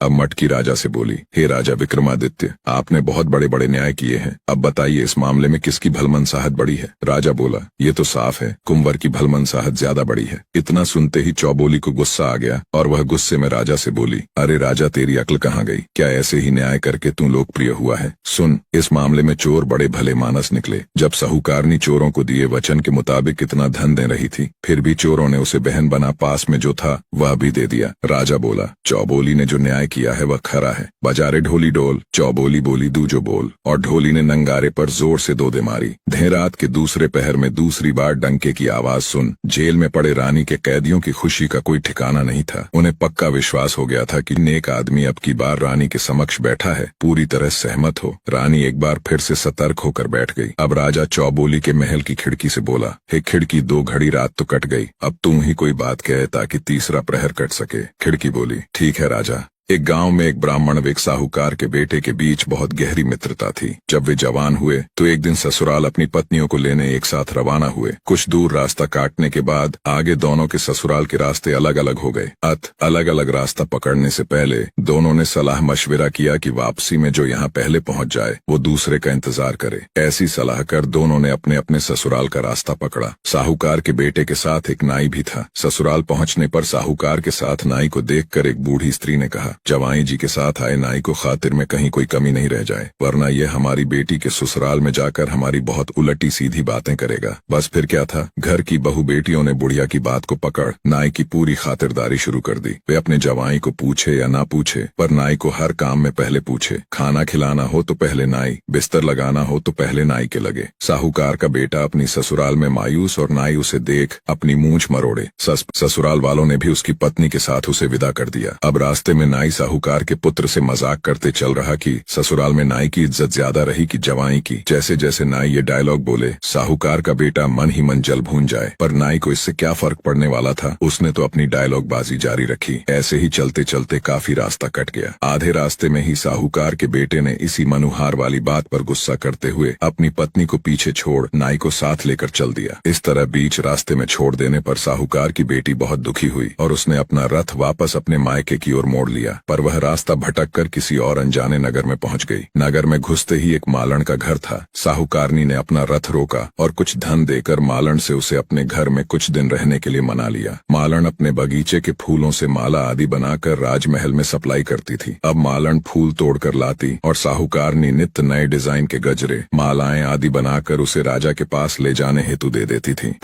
अब मटकी राजा से बोली, हे राजा विक्रमादित्य, आपने बहुत बड़े बड़े न्याय किए हैं, अब बताइए इस मामले में किसकी भलमनसाहत बड़ी है। राजा बोला, ये तो साफ है, कुंवर की भलमनसाहत ज्यादा बड़ी है। इतना सुनते ही चौबोली को गुस्सा आ गया और वह गुस्से में राजा से बोली, अरे राजा, तेरी अक्ल कहाँ गई? क्या ऐसे ही न्याय करके तू लोकप्रिय हुआ है? सुन, इस मामले में चोर बड़े भले मानस निकले। जब साहूकारनी चोरों को दिए वचन के मुताबिक इतना धन दे रही थी, फिर भी चोरों ने उसे बहन बना पास में जो था वह भी दे दिया। राजा बोला, चौबोली ने जो न्याय किया है वह खरा है। बजारे ढोली डोल, चौबोली बोली दूजो बोल, और ढोली ने नंगारे पर जोर से दो दे मारी। देर रात के दूसरे पहर में दूसरी बार डंके की आवाज सुन जेल में पड़े रानी के कैदियों की खुशी का कोई ठिकाना नहीं था। उन्हें पक्का विश्वास हो गया था कि नेक आदमी अब की बार रानी के समक्ष बैठा है, पूरी तरह सहमत हो। रानी एक बार फिर से सतर्क होकर बैठ गई। अब राजा चौबोली के महल की खिड़की से बोला, हे खिड़की, 2 घड़ी रात तो कट गई, अब तू ही कोई बात कहे ताकि तीसरा प्रहर कट सके। खिड़की बोली, ठीक है राजा। एक गांव में एक ब्राह्मण व एक साहूकार के बेटे के बीच बहुत गहरी मित्रता थी। जब वे जवान हुए तो एक दिन ससुराल अपनी पत्नियों को लेने एक साथ रवाना हुए। कुछ दूर रास्ता काटने के बाद आगे दोनों के ससुराल के रास्ते अलग अलग हो गए। अलग अलग रास्ता पकड़ने से पहले दोनों ने सलाह मशविरा किया कि वापसी में जो यहाँ पहले पहुंच जाए वो दूसरे का इंतजार करे। ऐसी सलाह कर दोनों ने अपने अपने ससुराल का रास्ता पकड़ा। साहूकार के बेटे के साथ एक नाई भी था। ससुराल पहुंचने पर साहूकार के साथ नाई को देखकर एक बूढ़ी स्त्री ने कहा, जवाई जी के साथ आए नाई को खातिर में कहीं कोई कमी नहीं रह जाए, वरना यह हमारी बेटी के ससुराल में जाकर हमारी बहुत उलटी सीधी बातें करेगा। बस फिर क्या था, घर की बहू बेटियों ने बुढ़िया की बात को पकड़ नाई की पूरी खातिरदारी शुरू कर दी। वे अपने जवाई को पूछे या ना पूछे, पर नाई को हर काम में पहले पूछे। खाना खिलाना हो तो पहले नाई, बिस्तर लगाना हो तो पहले नाई के लगे। साहूकार का बेटा अपनी ससुराल में मायूस और नाई उसे देख अपनी मूंछ मरोड़े। ससुराल वालों ने भी उसकी पत्नी के साथ उसे विदा कर दिया। अब रास्ते में नाई साहूकार के पुत्र से मजाक करते चल रहा कि ससुराल में नाई की इज्जत ज्यादा रही कि जवाई की। जैसे जैसे नाई ये डायलॉग बोले, साहूकार का बेटा मन ही मन जल भून जाए, पर नाई को इससे क्या फर्क पड़ने वाला था। उसने तो अपनी डायलॉग बाजी जारी रखी। ऐसे ही चलते चलते काफी रास्ता कट गया। आधे रास्ते में ही साहूकार के बेटे ने इसी मनुहार वाली बात पर गुस्सा करते हुए अपनी पत्नी को पीछे छोड़ नाई को साथ लेकर चल दिया। इस तरह बीच रास्ते में छोड़ देने पर साहूकार की बेटी बहुत दुखी हुई और उसने अपना रथ वापस अपने मायके की ओर मोड़ लिया। पर वह रास्ता भटक कर किसी और अनजाने नगर में पहुंच गई। नगर में घुसते ही एक मालन का घर था। साहूकारनी ने अपना रथ रोका और कुछ धन देकर मालन से उसे अपने घर में कुछ दिन रहने के लिए मना लिया। मालन अपने बगीचे के फूलों से माला आदि बनाकर राजमहल में सप्लाई करती थी। अब मालन फूल तोड़कर लाती और साहूकारनी नित्य नए डिजाइन के गजरे, मालाएं आदि बनाकर उसे राजा के पास ले जाने हेतु दे देती थी।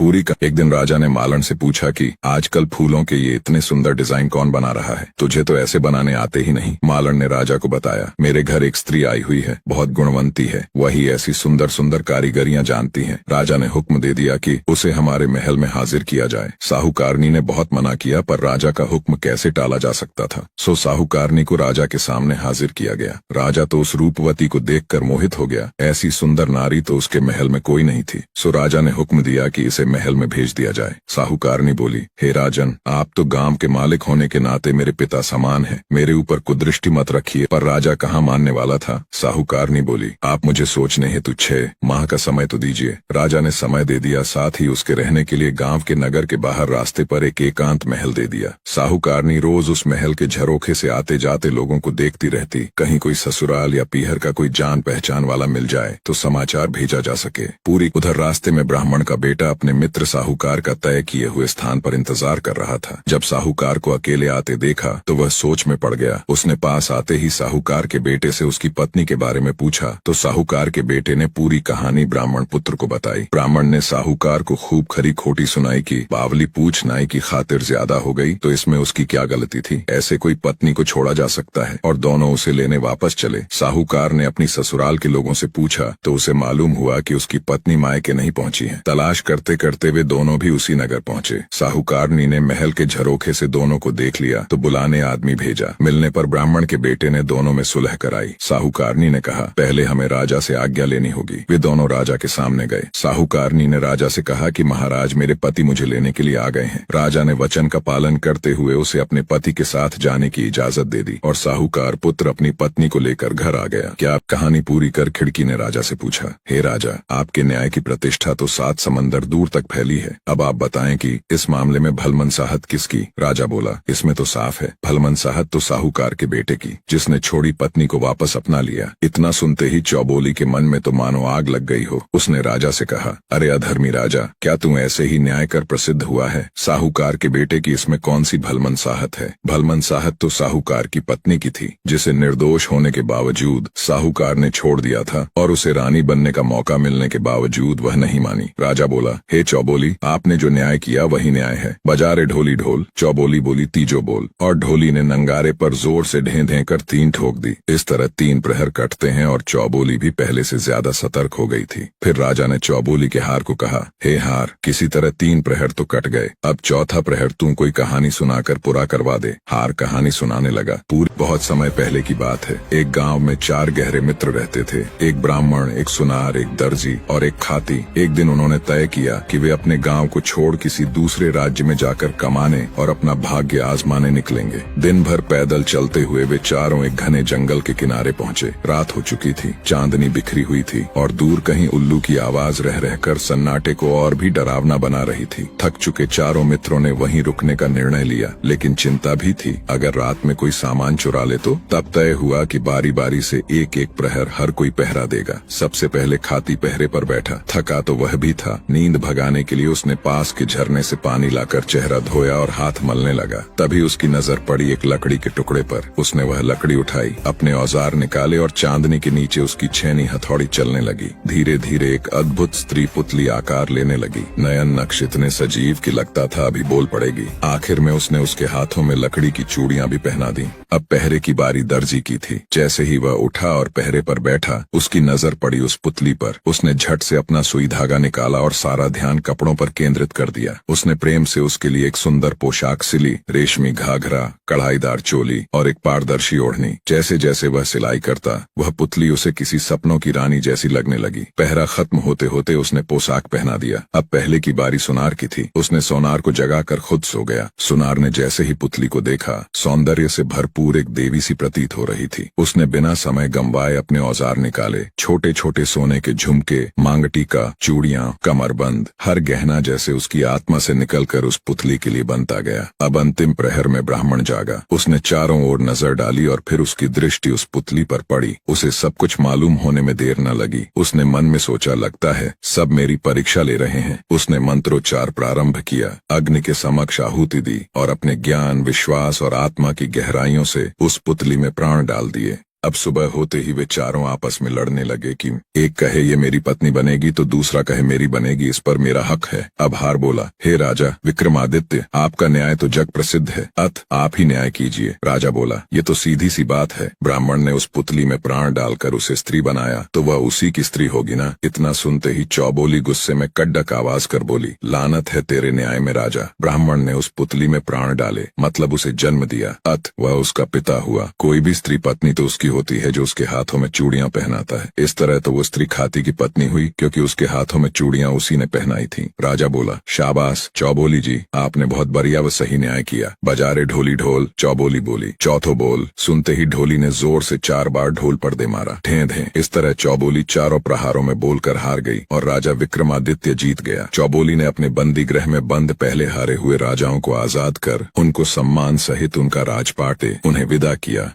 एक दिन राजा ने मालन से पूछा कि आजकल फूलों के ये इतने सुंदर डिजाइन कौन बना रहा है? तुझे तो ऐसे बनाने आते ही नहीं। मालन ने राजा को बताया, मेरे घर एक स्त्री आई हुई है, बहुत गुणवंती है, वही ऐसी सुंदर सुंदर कारीगरियां जानती है। राजा ने हुक्म दे दिया कि उसे हमारे महल में हाजिर किया जाए। साहूकारनी ने बहुत मना किया, पर राजा का हुक्म कैसे टाला जा सकता था। सो साहूकारनी को राजा के सामने हाजिर किया गया। राजा तो उस रूपवती को देखकर मोहित हो गया। ऐसी सुंदर नारी तो उसके महल में कोई नहीं थी। सो राजा ने हुक्म दिया कि इसे महल में भेज दिया जाए। साहूकारनी बोली, हे राजन, आप तो गांव के मालिक होने के नाते मेरे पिता समान है, मेरे ऊपर कुदृष्टि मत रखिए। पर राजा कहाँ मानने वाला था। साहूकारनी बोली, आप मुझे सोचने हेतु 6 माह का समय तो दीजिए। राजा ने समय दे दिया, साथ ही उसके रहने के लिए गांव के नगर के बाहर रास्ते पर एक एकांत महल दे दिया। साहूकारनी रोज उस महल के झरोखे से आते जाते लोगों को देखती रहती, कहीं कोई ससुराल या पीहर का कोई जान पहचान वाला मिल जाए तो समाचार भेजा जा सके। उधर रास्ते में ब्राह्मण का बेटा अपने मित्र साहूकार का तय किए हुए स्थान पर इंतजार कर रहा था। जब साहूकार को अकेले आते देखा तो वह सोच में पड़ गया। उसने पास आते ही साहूकार के बेटे से उसकी पत्नी के बारे में पूछा तो साहूकार के बेटे ने पूरी कहानी ब्राह्मण पुत्र को बताई। ब्राह्मण ने साहूकार को खूब खरी खोटी सुनाई कि बावली पूछ नाई की खातिर ज्यादा हो गई तो इसमें उसकी क्या गलती थी। ऐसे कोई पत्नी को छोड़ा जा सकता है। और दोनों उसे लेने वापस चले। साहूकार ने अपनी ससुराल के लोगों से पूछा तो उसे मालूम हुआ कि उसकी पत्नी मायके नहीं पहुंची है। तलाश करते करते वे दोनों भी उसी नगर पहुंचे। साहूकारनी ने महल के झरोखे से दोनों को देख लिया तो बुलाने आदमी भेजा। मिलने पर ब्राह्मण के बेटे ने दोनों में सुलह कराई। साहूकारनी ने कहा, पहले हमें राजा से आज्ञा लेनी होगी। वे दोनों राजा के सामने गए। साहूकारनी ने राजा से कहा कि महाराज, मेरे पति मुझे लेने के लिए आ गए हैं। राजा ने वचन का पालन करते हुए उसे अपने पति के साथ जाने की इजाजत दे दी और साहूकार पुत्र अपनी पत्नी को लेकर घर आ गया। क्या आप कहानी पूरी कर खिड़की ने राजा से पूछा, हे राजा, आपके न्याय की प्रतिष्ठा तो 7 समंदर दूर तक फैली है। अब आप बताएं कि इस मामले में भलमनसाहत किसकी? राजा बोला, इसमें तो साफ है, भलमनसाहत तो साहूकार के बेटे की, जिसने छोड़ी पत्नी को वापस अपना लिया। इतना सुनते ही चौबोली के मन में तो मानो आग लग गई हो। उसने राजा से कहा, अरे अधर्मी राजा, क्या तू ऐसे ही न्याय कर प्रसिद्ध हुआ है? साहूकार के बेटे की इसमें कौन सी भलमनसाहत है? भलमनसाहत तो साहूकार की पत्नी की थी, जिसे निर्दोष होने के बावजूद साहूकार ने छोड़ दिया था और उसे रानी बनने का मौका मिलने के बावजूद वह नहीं मानी। राजा बोला, हे चौबोली, आपने जो न्याय किया वही न्याय है। बजारे ढोली ढोल। चौबोली बोली, तीजो बोल। और ढोली ने नंगारे पर जोर से ढें ढें कर 3 ठोक दी। इस तरह 3 प्रहर कटते हैं और चौबोली भी पहले से ज्यादा सतर्क हो गई थी। फिर राजा ने चौबोली के हार को कहा, हे हार, किसी तरह 3 प्रहर तो कट गए, अब चौथा प्रहर तू कोई कहानी सुनाकर पूरा करवा दे। हार कहानी सुनाने लगा। पूरी बहुत समय पहले की बात है। एक गांव में 4 गहरे मित्र रहते थे, एक ब्राह्मण, एक सुनार, एक दर्जी और एक खाती। एक दिन उन्होंने तय किया कि वे अपने गांव को छोड़ किसी दूसरे राज्य में जाकर कमाने और अपना भाग्य आजमाने निकलेंगे। दिन भर पैदल चलते हुए वे चारों एक घने जंगल के किनारे पहुंचे। रात हो चुकी थी, चांदनी बिखरी हुई थी और दूर कहीं उल्लू की आवाज रह रहकर सन्नाटे को और भी डरावना बना रही थी। थक चुके चारों मित्रों ने वहीं रुकने का निर्णय लिया, लेकिन चिंता भी थी, अगर रात में कोई सामान चुरा ले तो। तब तय हुआ कि बारी बारी से एक एक प्रहर हर कोई पहरा देगा। सबसे पहले खाती पहरे पर बैठा। थका तो वह भी था। नींद भगाने के लिए उसने पास के झरने से पानी लाकर चेहरा धोया और हाथ मलने लगा। तभी उसकी नजर पड़ी एक लकड़ी के टुकड़े पर। उसने वह लकड़ी उठाई, अपने औजार निकाले और चांदनी के नीचे उसकी छेनी हथौड़ी चलने लगी। धीरे धीरे एक अद्भुत स्त्री पुतली आकार लेने लगी। नयन नक्श इतने सजीव की लगता था अभी बोल पड़ेगी। आखिर में उसने उसके हाथों में लकड़ी की चूड़ियां भी पहना दी। अब पहरे की बारी दर्जी की थी। जैसे ही वह उठा और पहरे पर बैठा, उसकी नजर पड़ी उस पुतली पर। उसने झट से अपना सुई धागा निकाला और सारा ध्यान कपड़ों पर केंद्रित कर दिया। उसने प्रेम से उसके लिए एक सुंदर पोशाक सिली, रेशमी घाघरा, कढ़ाईदार चोली और एक पारदर्शी ओढ़नी। जैसे जैसे वह सिलाई करता, वह पुतली उसे किसी सपनों की रानी जैसी लगने लगी। पहरा खत्म होते होते उसने पोशाक पहना दिया। अब पहले की बारी सुनार की थी। उसने सोनार को जगाकर खुद सो गया। सुनार ने जैसे ही पुतली को देखा, सौंदर्य से भरपूर एक देवी सी प्रतीत हो रही थी। उसने बिना समय गंवाए अपने औजार निकाले। छोटे छोटे सोने के झुमके, मांग टीका, चूड़ियां, कमरबंद, हर गहना जैसे उसकी आत्मा से निकलकर उस पुतली के लिए बनता गया। अब अंतिम प्रहर में ब्राह्मण जागा। उसने चारों ओर नजर डाली और फिर उसकी दृष्टि उस पुतली पर पड़ी। उसे सब कुछ मालूम होने में देर न लगी। उसने मन में सोचा, लगता है सब मेरी परीक्षा ले रहे हैं। उसने मंत्रोच्चार प्रारंभ किया, अग्नि के समक्ष आहुति दी और अपने ज्ञान, विश्वास और आत्मा की गहराइयों से उस पुतली में प्राण डाल दिए। अब सुबह होते ही वे चारों आपस में लड़ने लगे कि एक कहे ये मेरी पत्नी बनेगी तो दूसरा कहे मेरी बनेगी, इस पर मेरा हक है। अब हार बोला, हे राजा विक्रमादित्य, आपका न्याय तो जग प्रसिद्ध है, अत आप ही न्याय कीजिए। राजा बोला, ये तो सीधी सी बात है। ब्राह्मण ने उस पुतली में प्राण डालकर उसे स्त्री बनाया तो वह उसी की स्त्री होगी ना। इतना सुनते ही चौबोली गुस्से में कड़क आवाज कर बोली, लानत है तेरे न्याय में राजा। ब्राह्मण ने उस पुतली में प्राण डाले, मतलब उसे जन्म दिया, अत वह उसका पिता हुआ। कोई भी स्त्री पत्नी तो उसकी होती है जो उसके हाथों में चूड़ियां पहनाता है। इस तरह तो वो स्त्री खाती की पत्नी हुई, क्योंकि उसके हाथों में चूड़ियां उसी ने पहनाई थी। राजा बोला, शाबाश चौबोली जी, आपने बहुत बढ़िया व सही न्याय किया। बजारे ढोली ढोल। चौबोली बोली, चौथो बोल। सुनते ही ढोली ने जोर से 4 बार ढोल पर दे मारा, ढें ढें। इस तरह चौबोली चारों प्रहारों में बोलकर हार गई और राजा विक्रमादित्य जीत गया। चौबोली ने अपने बंदी गृह में बंद पहले हारे हुए राजाओं को आजाद कर उनको सम्मान सहित उनका राजपाटे उन्हें विदा किया।